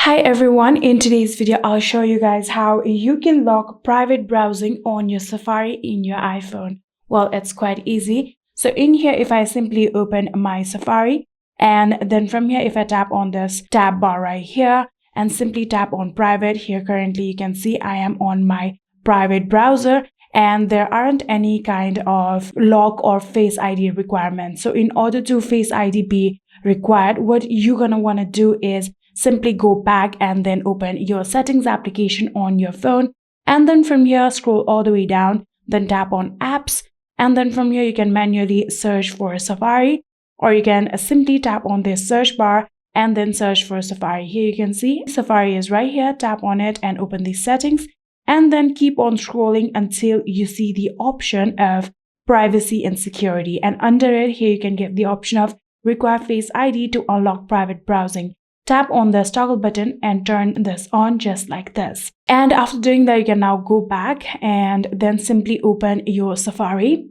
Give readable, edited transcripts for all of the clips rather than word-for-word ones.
Hi everyone, in today's video I'll show you guys how you can lock private browsing on your Safari in your iPhone. Well, it's quite easy. So in here, if I simply open my Safari, and then from here if I tap on this tab bar right here and simply tap on private, here currently you can see I am on my private browser and there aren't any kind of lock or Face ID requirements. So in order to Face ID be required, what you're gonna want to do is simply go back and then open your settings application on your phone, and then from here scroll all the way down, then tap on apps, and then from here you can manually search for Safari, or you can simply tap on this search bar and then search for Safari. Here you can see Safari is right here. Tap on it and open the settings, and then keep on scrolling until you see the option of privacy and security, and under it here you can get the option of require Face ID to unlock private browsing. Tap on this toggle button and turn this on just like this. And after doing that, you can now go back and then simply open your Safari.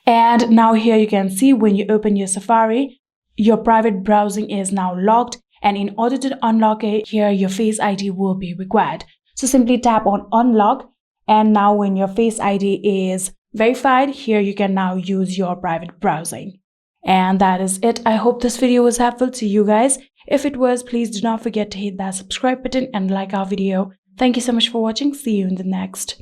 And now here you can see when you open your Safari, your private browsing is now locked. And in order to unlock it, here your Face ID will be required. So simply tap on unlock. And now when your Face ID is verified, here you can now use your private browsing. And that is it. I hope this video was helpful to you guys. If it was, please do not forget to hit that subscribe button and like our video. Thank you so much for watching. See you in the next.